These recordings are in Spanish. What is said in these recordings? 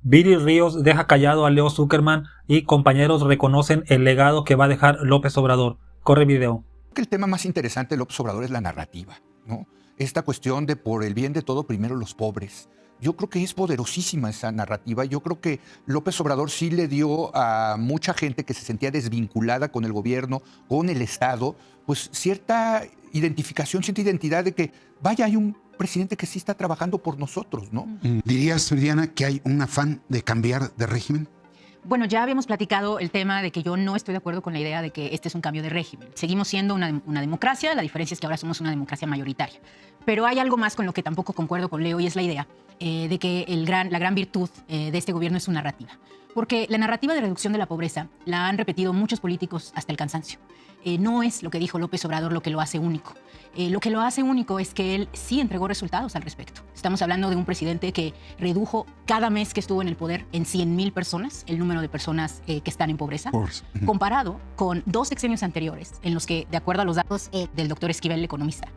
Billy Ríos deja callado a Leo Zuckerman y compañeros reconocen el legado que va a dejar López Obrador. Corre video. Que el tema más interesante de López Obrador es la narrativa, ¿no? Esta cuestión de por el bien de todo, primero los pobres. Yo creo que es poderosísima esa narrativa. Yo creo que López Obrador sí le dio a mucha gente que se sentía desvinculada con el gobierno, con el Estado, pues cierta identificación, cierta identidad de que, vaya, hay un presidente que sí está trabajando por nosotros, ¿no? ¿Dirías, Viridiana, que hay un afán de cambiar de régimen? Bueno, ya habíamos platicado el tema de que yo no estoy de acuerdo con la idea de que este es un cambio de régimen. Seguimos siendo una democracia, la diferencia es que ahora somos una democracia mayoritaria. Pero hay algo más con lo que tampoco concuerdo con Leo y es la idea de que la gran virtud de este gobierno es su narrativa. Porque la narrativa de reducción de la pobreza la han repetido muchos políticos hasta el cansancio. No es lo que dijo López Obrador lo que lo hace único. Lo que lo hace único es que él sí entregó resultados al respecto. Estamos hablando de un presidente que redujo cada mes que estuvo en el poder en 100,000 personas el número de personas que están en pobreza, comparado con 2 sexenios anteriores en los que, de acuerdo a los datos del doctor Esquivel, el economista,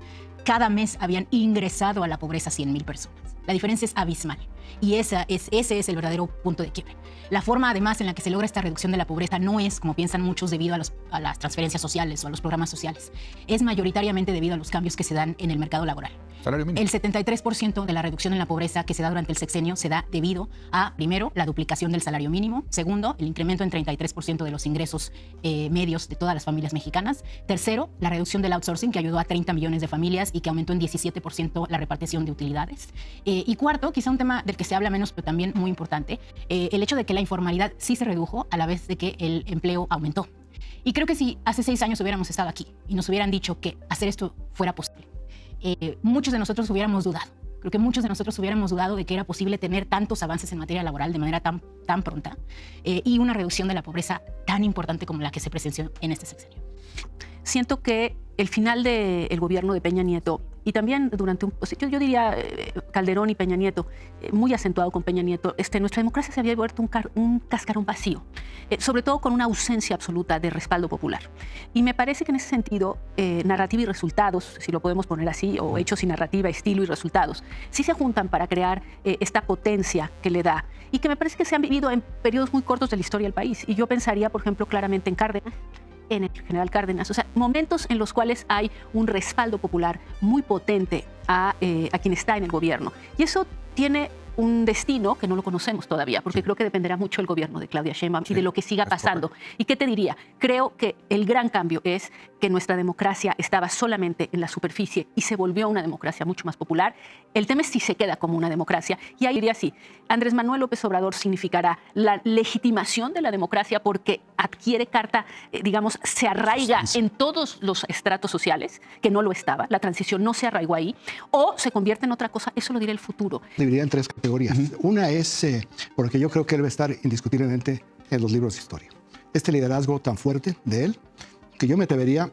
cada mes habían ingresado a la pobreza 100,000 personas. La diferencia es abismal y ese es el verdadero punto de quiebre. La forma, además, en la que se logra esta reducción de la pobreza no es, como piensan muchos, debido a las transferencias sociales o a los programas sociales. Es mayoritariamente debido a los cambios que se dan en el mercado laboral. Salario mínimo. El 73% de la reducción en la pobreza que se da durante el sexenio se da debido a, primero, la duplicación del salario mínimo. Segundo, el incremento en 33% de los ingresos medios de todas las familias mexicanas. Tercero, la reducción del outsourcing, que ayudó a 30 millones de familias y que aumentó en 17% la repartición de utilidades. Y cuarto, quizá un tema del que se habla menos, pero también muy importante, el hecho de que la informalidad sí se redujo a la vez de que el empleo aumentó. Y creo que si hace 6 años hubiéramos estado aquí y nos hubieran dicho que hacer esto fuera posible, muchos de nosotros hubiéramos dudado. Creo que muchos de nosotros hubiéramos dudado de que era posible tener tantos avances en materia laboral de manera tan pronta y una reducción de la pobreza tan importante como la que se presenció en este sexenio. Siento que el final del gobierno de Peña Nieto y también durante yo diría Calderón y Peña Nieto, muy acentuado con Peña Nieto, nuestra democracia se había vuelto un cascarón vacío, sobre todo con una ausencia absoluta de respaldo popular. Y me parece que en ese sentido, narrativa y resultados, si lo podemos poner así, o hechos y narrativa, estilo y resultados, sí se juntan para crear esta potencia que le da y que me parece que se han vivido en periodos muy cortos de la historia del país. Y yo pensaría, por ejemplo, claramente en Cárdenas, en el general Cárdenas, o sea, momentos en los cuales hay un respaldo popular muy potente a quien está en el gobierno. Y eso tiene un destino que no lo conocemos todavía, porque creo que dependerá mucho del gobierno de Claudia Sheinbaum y de lo que siga pasando. ¿Y qué te diría? Creo que el gran cambio es que nuestra democracia estaba solamente en la superficie y se volvió una democracia mucho más popular. El tema es si se queda como una democracia. Y ahí diría así, Andrés Manuel López Obrador significará la legitimación de la democracia porque adquiere carta, digamos, se arraiga en todos los estratos sociales, que no lo estaba, la transición no se arraigó ahí, o se convierte en otra cosa, eso lo dirá el futuro. Dividiría en 3 categorías. Una es, porque yo creo que él va a estar indiscutiblemente en los libros de historia. Este liderazgo tan fuerte de él, que yo me atrevería,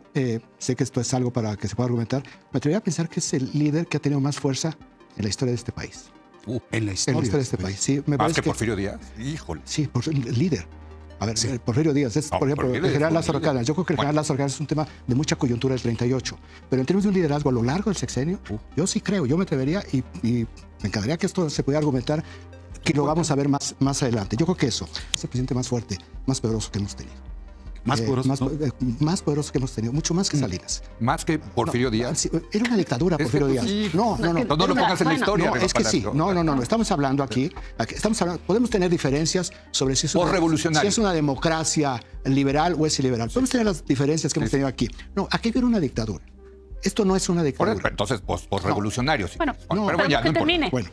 sé que esto es algo para que se pueda argumentar, me atrevería a pensar que es el líder que ha tenido más fuerza en la historia de este país. En la historia de este país, sí. Me ¿Más parece que Porfirio Díaz? Híjole. Sí, el líder. A ver, sí. Porfirio Díaz es, por ejemplo, el general Lázaro Cárdenas. Yo creo que el general Lázaro Cárdenas es un tema de mucha coyuntura del 38. Pero en términos de un liderazgo a lo largo del sexenio, yo sí creo, yo me atrevería y me encantaría que esto se pudiera argumentar, que lo vamos a ver más adelante. Yo creo que eso es el presidente más fuerte, más poderoso que hemos tenido. Más poderoso. Más poderoso que hemos tenido, mucho más que Salinas. ¿Más que Porfirio Díaz? Era una dictadura, Porfirio Díaz. No lo pongas en la historia. No, es que sí. No. Estamos hablando aquí. Podemos tener diferencias sobre si es una democracia liberal o es iliberal. Podemos tener las diferencias que hemos tenido aquí. No, aquí viene una dictadura. Esto no es una dictadura. Entonces, posrevolucionario. Sí. Bueno, pero que termine. Bueno,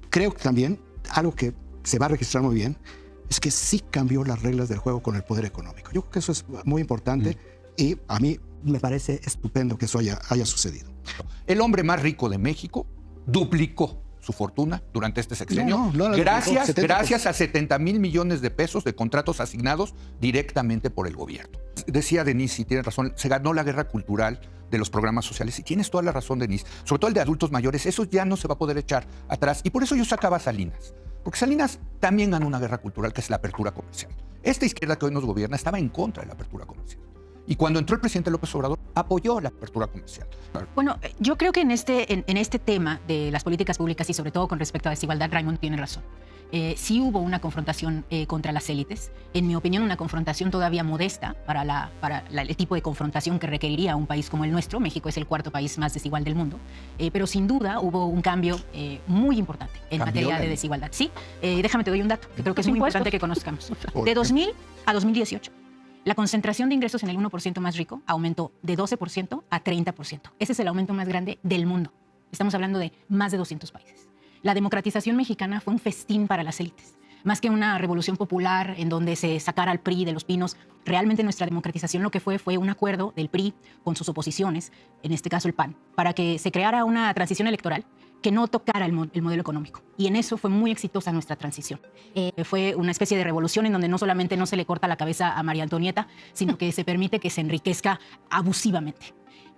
creo que también algo que se va a registrar muy bien es que sí cambió las reglas del juego con el poder económico. Yo creo que eso es muy importante y a mí me parece estupendo que eso haya sucedido. El hombre más rico de México duplicó su fortuna durante este sexenio gracias a 70,000 millones de pesos de contratos asignados directamente por el gobierno. Decía Denise, y tiene razón, se ganó la guerra cultural de los programas sociales. Y tienes toda la razón, Denise. Sobre todo el de adultos mayores, eso ya no se va a poder echar atrás. Y por eso yo sacaba a Salinas. Porque Salinas también ganó una guerra cultural que es la apertura comercial. Esta izquierda que hoy nos gobierna estaba en contra de la apertura comercial. Y cuando entró el presidente López Obrador, apoyó la apertura comercial. Bueno, yo creo que en este tema de las políticas públicas y sobre todo con respecto a desigualdad, Raymond tiene razón. Sí hubo una confrontación contra las élites. En mi opinión, una confrontación todavía modesta para el tipo de confrontación que requeriría un país como el nuestro. México es el cuarto país más desigual del mundo. Pero sin duda hubo un cambio muy importante en materia de desigualdad. Sí, déjame te doy un dato que creo que es muy importante que conozcamos. De 2000 a 2018, la concentración de ingresos en el 1% más rico aumentó de 12% a 30%. Ese es el aumento más grande del mundo. Estamos hablando de más de 200 países. La democratización mexicana fue un festín para las élites. Más que una revolución popular en donde se sacara al PRI de los pinos, realmente nuestra democratización lo que fue un acuerdo del PRI con sus oposiciones, en este caso el PAN, para que se creara una transición electoral que no tocara el modelo económico. Y en eso fue muy exitosa nuestra transición. Fue una especie de revolución en donde no solamente no se le corta la cabeza a María Antonieta, sino que se permite que se enriquezca abusivamente.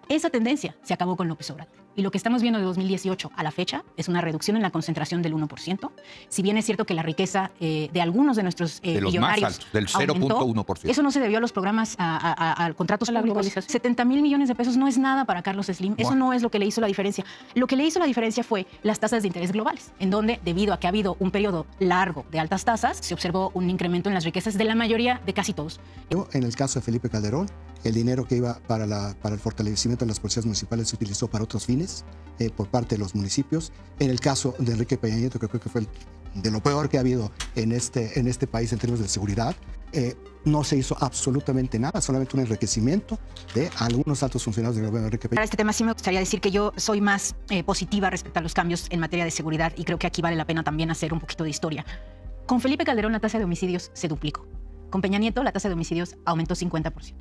Esa tendencia se acabó con López Obrador. Y lo que estamos viendo de 2018 a la fecha es una reducción en la concentración del 1%. Si bien es cierto que la riqueza de algunos de nuestros de los millonarios más altos, del 0.1%. Eso no se debió a los programas, a contratos públicos. 70,000 millones de pesos no es nada para Carlos Slim. Eso no es lo que le hizo la diferencia. Lo que le hizo la diferencia fue las tasas de interés globales, en donde, debido a que ha habido un periodo largo de altas tasas, se observó un incremento en las riquezas de la mayoría, de casi todos. En el caso de Felipe Calderón, el dinero que iba para el fortalecimiento de las policías municipales se utilizó para otros fines por parte de los municipios. En el caso de Enrique Peña Nieto, que creo que fue de lo peor que ha habido en este país en términos de seguridad, no se hizo absolutamente nada, solamente un enriquecimiento de algunos altos funcionarios del gobierno de Enrique Peña. Para este tema sí me gustaría decir que yo soy más positiva respecto a los cambios en materia de seguridad y creo que aquí vale la pena también hacer un poquito de historia. Con Felipe Calderón la tasa de homicidios se duplicó. Con Peña Nieto la tasa de homicidios aumentó 50%.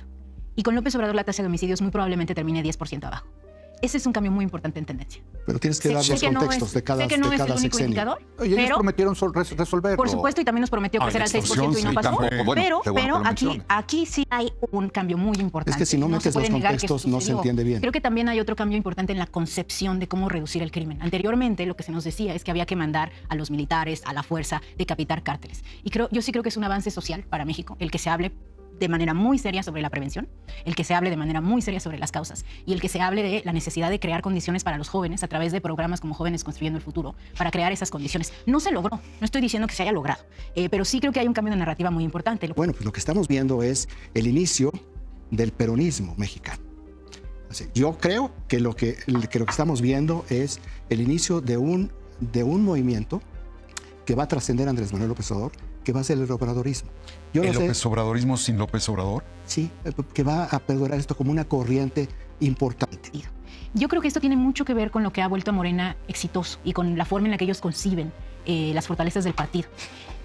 Y con López Obrador la tasa de homicidios muy probablemente termine 10% abajo. Ese es un cambio muy importante en tendencia. Pero tienes que dar los contextos de cada sexenio. Sé que no es el único indicador. Y ellos prometieron resolverlo. Por supuesto, y también nos prometió crecer al 6% y no pasó. Pero aquí sí hay un cambio muy importante. Es que si no metes los contextos no se entiende bien. Creo que también hay otro cambio importante en la concepción de cómo reducir el crimen. Anteriormente lo que se nos decía es que había que mandar a los militares, a la fuerza, decapitar cárteles. Y yo sí creo que es un avance social para México el que se hable de manera muy seria sobre la prevención, el que se hable de manera muy seria sobre las causas y el que se hable de la necesidad de crear condiciones para los jóvenes a través de programas como Jóvenes Construyendo el Futuro, para crear esas condiciones. No se logró, no estoy diciendo que se haya logrado, pero sí creo que hay un cambio de narrativa muy importante. Bueno, pues lo que estamos viendo es el inicio del peronismo mexicano. Yo creo que lo que estamos viendo es el inicio de un movimiento que va a trascender a Andrés Manuel López Obrador, que va a ser el obradorismo. ¿El López Obradorismo sin López Obrador? Sí, que va a perdurar esto como una corriente importante. Yo creo que esto tiene mucho que ver con lo que ha vuelto a Morena exitoso y con la forma en la que ellos conciben las fortalezas del partido.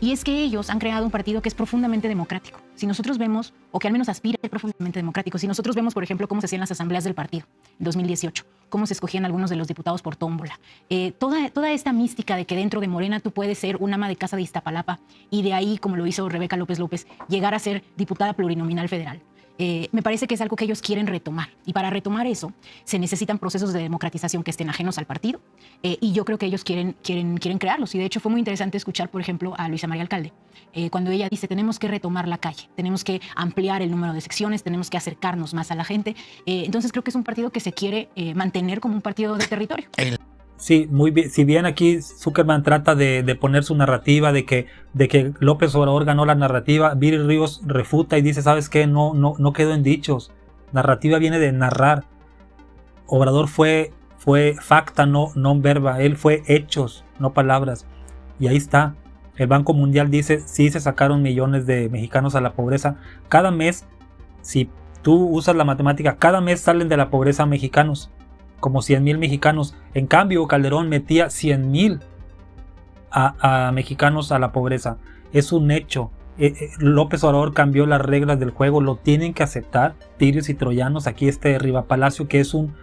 Y es que ellos han creado un partido que es profundamente democrático. Si nosotros vemos, o que al menos aspira a ser profundamente democrático, si nosotros vemos, por ejemplo, cómo se hacían las asambleas del partido en 2018, cómo se escogían algunos de los diputados por tómbola, toda esta mística de que dentro de Morena tú puedes ser un ama de casa de Iztapalapa y de ahí, como lo hizo Rebeca López López, llegar a ser diputada plurinominal federal. Me parece que es algo que ellos quieren retomar. Y para retomar eso, se necesitan procesos de democratización que estén ajenos al partido. Y yo creo que ellos quieren crearlos. Y de hecho fue muy interesante escuchar, por ejemplo, a Luisa María Alcalde, cuando ella dice, tenemos que retomar la calle, tenemos que ampliar el número de secciones, tenemos que acercarnos más a la gente. Entonces creo que es un partido que se quiere mantener como un partido de territorio. Sí, muy bien. Si bien aquí Zuckerman trata de poner su narrativa de que López Obrador ganó la narrativa, Viri Ríos refuta y dice, ¿sabes qué? No quedó en dichos. Narrativa viene de narrar. Obrador fue facta, no verba. Él fue hechos, no palabras. Y ahí está. El Banco Mundial dice, sí se sacaron millones de mexicanos a la pobreza. Cada mes, si tú usas la matemática, cada mes salen de la pobreza mexicanos. Como 100,000 mexicanos. En cambio, Calderón metía 100,000 a mexicanos a la pobreza. Es un hecho. López Obrador cambió las reglas del juego. Lo tienen que aceptar tirios y troyanos. Aquí Riva Palacio, que es un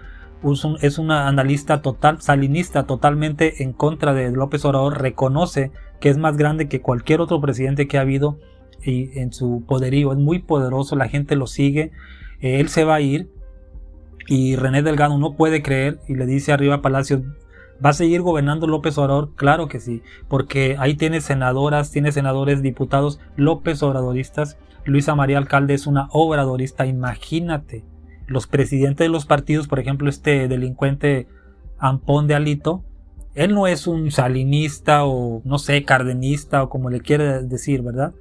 analista total, salinista, totalmente en contra de López Obrador, reconoce que es más grande que cualquier otro presidente que ha habido y en su poderío. Es muy poderoso, la gente lo sigue. Él se va a ir. Y René Delgado no puede creer y le dice a Riva Palacio, ¿va a seguir gobernando López Obrador? Claro que sí, porque ahí tiene senadoras, tiene senadores, diputados López Obradoristas. Luisa María Alcalde es una obradorista, imagínate. Los presidentes de los partidos, por ejemplo, delincuente Ampón de Alito, Él no es un salinista o no sé, cardenista o como le quiera decir, ¿verdad?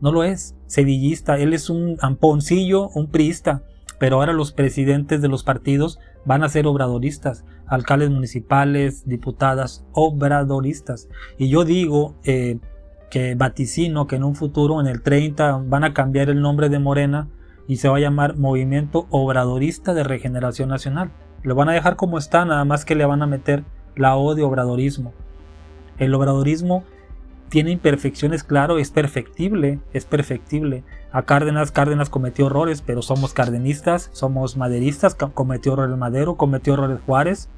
No lo es, sedillista. Él es un amponcillo, un priista. Pero ahora los presidentes de los partidos van a ser obradoristas, alcaldes municipales, diputadas, obradoristas. Y yo digo que vaticino que en un futuro, en el 30, van a cambiar el nombre de Morena y se va a llamar Movimiento Obradorista de Regeneración Nacional. Lo van a dejar como está, nada más que le van a meter la O de obradorismo. El obradorismo tiene imperfecciones, claro, es perfectible. A Cárdenas cometió errores, pero somos cardenistas, somos maderistas, cometió errores Madero, cometió errores Juárez,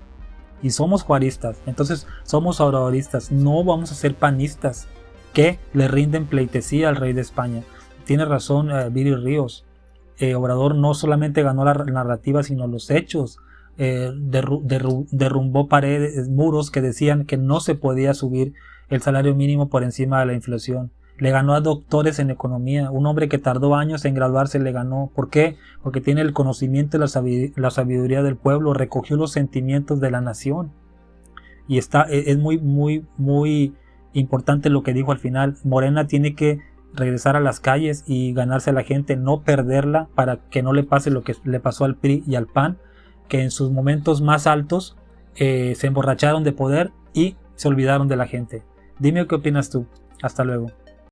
y somos juaristas. Entonces somos obradoristas, no vamos a ser panistas que le rinden pleitesía al rey de España. Tiene razón Viri Ríos. Obrador no solamente ganó la narrativa, sino los hechos. Derrumbó paredes, muros que decían que no se podía subir el salario mínimo por encima de la inflación. Le ganó a doctores en economía. Un hombre que tardó años en graduarse le ganó. ¿Por qué? Porque tiene el conocimiento y la sabiduría del pueblo. Recogió los sentimientos de la nación. Y es muy importante lo que dijo al final. Morena tiene que regresar a las calles y ganarse a la gente, no perderla, para que no le pase lo que le pasó al PRI y al PAN, que en sus momentos más altos se emborracharon de poder y se olvidaron de la gente. Dime qué opinas tú. Hasta luego.